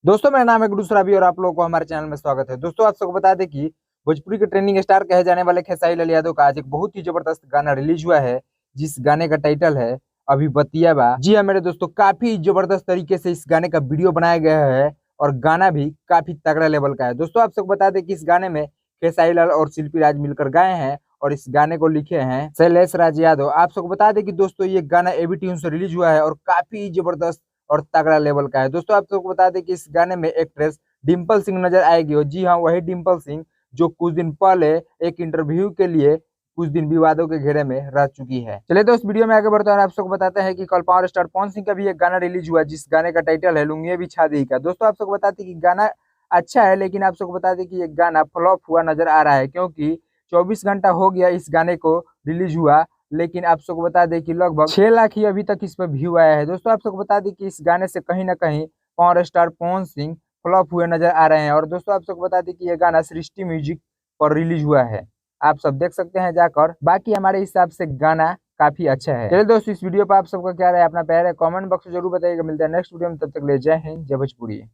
दोस्तों मेरा नाम है गुरु सराबी और आप लोगों को हमारे चैनल में स्वागत है। दोस्तों आप सबको बता दें कि भोजपुरी के ट्रेंडिंग स्टार कहे जाने वाले खेसारी लाल यादव का आज एक बहुत ही जबरदस्त गाना रिलीज हुआ है, जिस गाने का टाइटल है अभी बतिया बा। जी हाँ मेरे दोस्तों, काफी जबरदस्त तरीके से इस गाने का वीडियो बनाया गया है और गाना भी काफी तगड़ा लेवल का है। दोस्तों आप सबको बता दें कि इस गाने में खेसारी लाल और शिल्पी राज मिलकर गाए हैं और इस गाने को लिखे हैं शैलेश राज यादव। आप सबको बता दें कि दोस्तों ये गाना एबी ट्यून से रिलीज हुआ है और काफी जबरदस्त और तगड़ा लेवल का है। दोस्तों आप सबको बता दें कि इस गाने में एक्ट्रेस डिम्पल सिंह नजर आएगी और जी हाँ वही डिम्पल सिंह जो कुछ दिन पहले एक इंटरव्यू के लिए कुछ दिन विवादों के घेरे में रह चुकी है। चलिए दोस्त वीडियो में आगे बढ़ते हैं और आप सबको बताते हैं कि कल पावर स्टार पवन सिंह का भी एक गाना रिलीज हुआ जिस गाने का टाइटल है लुंगिया बिछा दी का। दोस्तों आप सबको बताते हैं कि गाना अच्छा है, लेकिन आप सबको बता दें कि ये गाना फ्लॉप हुआ नजर आ रहा है, क्योंकि 24 घंटा हो गया इस गाने को रिलीज हुआ, लेकिन आप सबको बता दें कि लगभग 6 लाख ही अभी तक इस पर व्यू आया है। दोस्तों आप सबको बता दें कि इस गाने से कहीं ना कहीं power star Pawan Singh flop हुए नजर आ रहे हैं। और दोस्तों आप सबको बता दें कि यह गाना सृष्टि म्यूजिक पर रिलीज हुआ है, आप सब देख सकते हैं जाकर। बाकी हमारे हिसाब से गाना काफी अच्छा है। चलिए दोस्तों इस वीडियो पर आप सबका क्या राय, अपना प्यार है कमेंट बॉक्स में जरूर बताइएगा। मिलता है नेक्स्ट वीडियो में, तब तक ले जय हिंद जय भोजपुरी।